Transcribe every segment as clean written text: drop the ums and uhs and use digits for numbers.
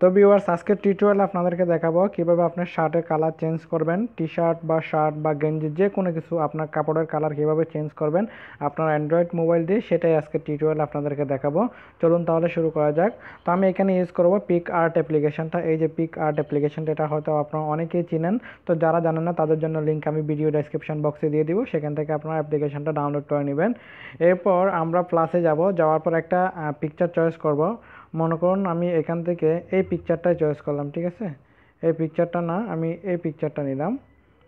তো ভিউয়ার্স আজকের টিউটোরিয়ালে আপনাদেরকে দেখাবো কিভাবে আপনার শার্টের কালার চেঞ্জ করবেন। টি শার্ট বা শার্ট বা গেঞ্জি যে কোনো কিছু আপনার কাপড়ের কালার কিভাবে চেঞ্জ করবেন আপনার অ্যান্ড্রয়েড মোবাইল দিয়ে, সেটাই আজকের টিউটোরিয়াল আপনাদেরকে দেখাবো। চলুন তাহলে শুরু করা যাক। তো আমি এখানে ইউজ করব পিক আর্ট অ্যাপ্লিকেশনটা। এই যে পিক আর্ট অ্যাপ্লিকেশনটা, এটা হয়তো আপনারা অনেকেই চিনেন। তো যারা জানেন না তাদের জন্য লিঙ্ক আমি ভিডিও ডেসক্রিপশন বক্সে দিয়ে দিব, সেখান থেকে আপনারা অ্যাপ্লিকেশনটা ডাউনলোড করে নেবেন। এরপর আমরা প্লাসে যাব, যাওয়ার পর একটা পিকচার চয়েস করব। মনে করুন আমি এখান থেকে এই পিকচারটাই চয়েস করলাম, ঠিক আছে। এই পিকচারটা না, আমি এই পিকচারটা নিলাম,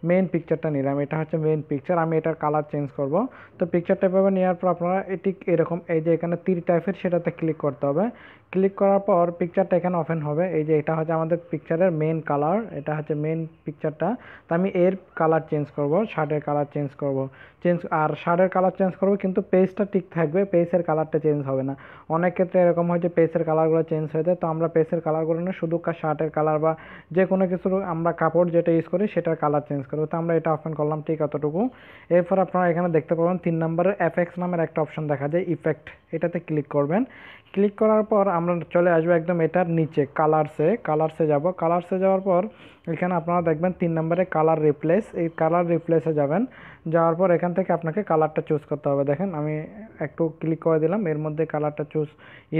মেইন পিকচারটা নিলাম। এটা হচ্ছে মেইন পিকচার। আমি এটার কালার চেঞ্জ করব। তো পিকচারটা এভাবে নেওয়ার পর আপনারা এটি এরকম এই যে এখানে তীর টাইপের, সেটাতে ক্লিক করতে হবে। ক্লিক করার পর পিকচারটা এখানে ওপেন হবে। এই যে এটা হচ্ছে আমাদের পিকচারের মেইন কালার, এটা হচ্ছে মেইন পিকচারটা। তো আমি এর কালার চেঞ্জ করব, শার্টের কালার চেঞ্জ করব। আর শার্টের কালার চেঞ্জ করব, কিন্তু পেজটা ঠিক থাকবে, পেজের কালারটা চেঞ্জ হবে না। অনেক ক্ষেত্রে এরকম হয় যে পেজের কালারগুলো চেঞ্জ হয়ে যায়। তো আমরা পেজের কালারগুলো না, শুধু শার্টের কালার বা যে কোনো কিছুর আমরা কাপড় যেটা ইউজ করি সেটার কালার চেঞ্জ করবো। তো আমরা এটা ওপেন করলাম, ঠিক অতটুকু। এরপর আপনারা এখানে দেখতে পাবেন 3 নম্বরের এফএক্স নামের একটা অপশন দেখা যায়, ইফেক্ট। এটাতে ক্লিক করবেন। ক্লিক করার পর আমরা চলে আসবো একদম এটার নিচে কালারসে যাব। কালারসে যাওয়ার পর এখানে আপনারা দেখবেন 3 নম্বরে কালার রিপ্লেস। এই কালার রিপ্লেসে যাবেন। যাওয়ার পর এখান থেকে আপনাকে কালারটা চুজ করতে হবে। দেখেন আমি একটু ক্লিক করে দিলাম, এর মধ্যে কালারটা চুজ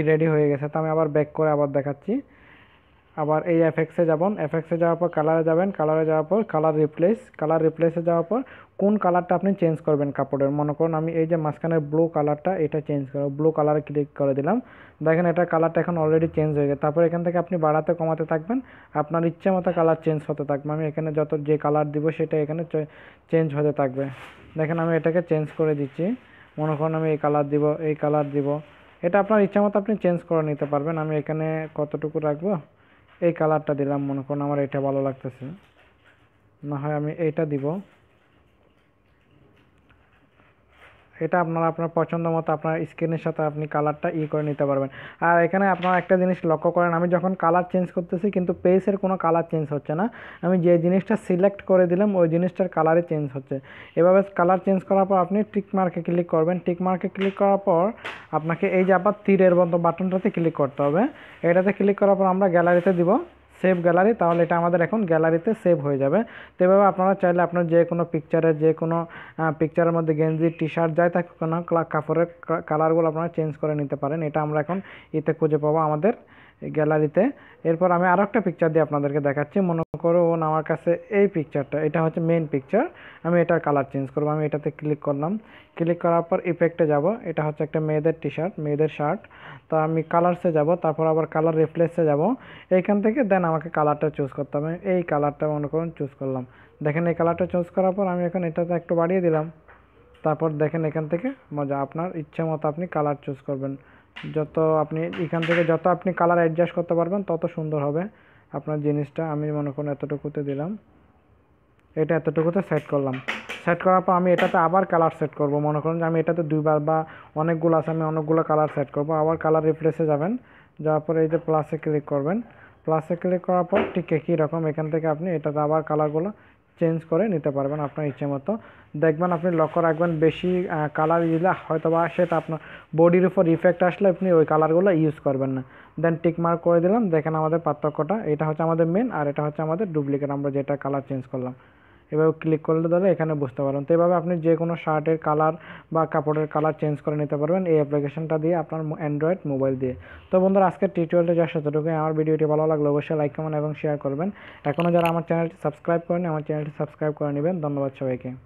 রেডি হয়ে গেছে। তো আমি আবার ব্যাক করে আবার দেখাচ্ছি। আবার এই এফএক্সে যাবেন, এফএক্সে যাওয়ার পর কালারে যাবেন, কালারে যাওয়ার পর কালার রিপ্লেসে যাওয়ার পর কোন কালারটা আপনি চেঞ্জ করবেন কাপড়ের। মনে করুন আমি এই যে মাঝখানের ব্লু কালারটা, এটা চেঞ্জ করব। ব্লু কালারে ক্লিক করে দিলাম। দেখেন এটা কালারটা এখন অলরেডি চেঞ্জ হয়ে গেছে। তারপর এখান থেকে আপনি বাড়াতে কমাতে থাকবেন, আপনার ইচ্ছে মতো কালার চেঞ্জ হতে থাকবে। আমি এখানে যত যে কালার দিব সেটা এখানে চেঞ্জ হতে থাকবে। দেখেন আমি এটাকে চেঞ্জ করে দিচ্ছি। মনে করুন আমি এই কালার দিব, এই কালার দিব। এটা আপনার ইচ্ছা মতো আপনি চেঞ্জ করে নিতে পারবেন। আমি এখানে কতটুকু রাখবো, এই কালারটা দিলাম। মনে করুন আমার এটা ভালো লাগতেছে, না হয় আমি এইটা দিব। এটা আপনার পছন্দ মতো আপনার স্কিনের সাথে আপনি কালারটা করে নিতে পারবেন। আর এখানে আপনারা একটা জিনিস লক্ষ্য করেন, আমি যখন কালার চেঞ্জ করতেছি কিন্তু পেজের কোনো কালার চেঞ্জ হচ্ছে না। আমি যে জিনিসটা সিলেক্ট করে দিলাম ওই জিনিসটার কালারই চেঞ্জ হচ্ছে। এভাবে কালার চেঞ্জ করার পর আপনি টিক মার্কে ক্লিক করবেন। টিক মার্কে ক্লিক করার পর আপনাকে এই যে আবার তীরের মতো বাটনটাতে ক্লিক করতে হবে। এটাতে ক্লিক করার পর আমরা গ্যালারিতে দিব, সেভ গ্যালারি। তাহলে এটা আমাদের এখন গ্যালারিতে সেভ হয়ে যাবে। তো এভাবে আপনারা চাইলে আপনার যে কোনো পিকচারের মধ্যে গেঞ্জি টি শার্ট যাই থাকুক না, কাপড়ের কালারগুলো আপনারা চেঞ্জ করে নিতে পারেন। এটা আমরা এখন খুঁজে পাবো আমাদের গ্যালারিতে। এরপর আমি আরও একটা পিকচার দিয়ে আপনাদেরকে দেখাচ্ছি। মনে করুন আমার কাছে এই পিকচারটা, এটা হচ্ছে মেইন পিকচার। আমি এটার কালার চেঞ্জ করবো। আমি এটাতে ক্লিক করলাম। ক্লিক করার পর ইফেক্টে যাব। এটা হচ্ছে একটা মেয়েদের টি শার্ট, মেয়েদের শার্ট। তো আমি কালারসে যাব, তারপর আবার কালার রিপ্লেসে যাব। এইখান থেকে দেন আমাকে কালারটা চুজ করতে হবে। এই কালারটা মনে করুন চুজ করলাম। দেখেন এই কালারটা চুজ করার পর আমি এখন এটাতে একটু বাড়িয়ে দিলাম। তারপর দেখেন এখান থেকে মজা, আপনার ইচ্ছে মতো আপনি কালার চুজ করবেন। এখান থেকে যত আপনি কালার অ্যাডজাস্ট করতে পারবেন তত সুন্দর হবে আপনার জিনিসটা। আমি মনে করুন এতটুকুতে দিলাম, এটা এতটুকুতে সেট করলাম। সেট করার পর আমি এটাতে আবার কালার সেট করব। মনে করুন যে আমি এটাতে দুইবার বা অনেকগুলো আছে, আমি অনেকগুলো কালার সেট করব। আবার কালার রিপ্লেসে যাবেন, যাওয়ার পর এই যে প্লাসে ক্লিক করবেন। প্লাসে ক্লিক করার পর ঠিক একই রকম এখান থেকে আপনি এটাতে আবার কালারগুলো চেঞ্জ করে নিতে পারবেন আপনার ইচ্ছে মতো। দেখবেন আপনি লক্ষ্য রাখবেন, বেশি কালার দিলে হয়তো বা সেটা আপনার বডির উপর ইফেক্ট আসলে আপনি ওই কালারগুলো ইউজ করবেন না। দেন টিক মার্ক করে দিলাম। দেখেন আমাদের পার্থক্যটা, এটা হচ্ছে আমাদের মেন আর এটা হচ্ছে আমাদের ডুপ্লিকেট, আমরা যেটা কালার চেঞ্জ করলাম। এভাবে ক্লিক করলে ধরে এখানে বুঝতে পারবেন। তো এভাবে আপনি যে কোনো শার্টের কালার বা কাপড়ের কালার চেঞ্জ করে নিতে পারবেন এই অ্যাপ্লিকেশনটা দিয়ে, আপনার অ্যান্ড্রয়েড মোবাইল দিয়ে। তো বন্ধুরা আজকের টিউটোরিয়ালটা যা সেতটুকু। আমার ভিডিওটি ভালো লাগলে অবশ্যই লাইক কমেন্ট এবং শেয়ার করবেন। এখনও যারা আমার চ্যানেলটি সাবস্ক্রাইব করেনি আমার চ্যানেলটি সাবস্ক্রাইব করে নেবেন। ধন্যবাদ সবাইকে।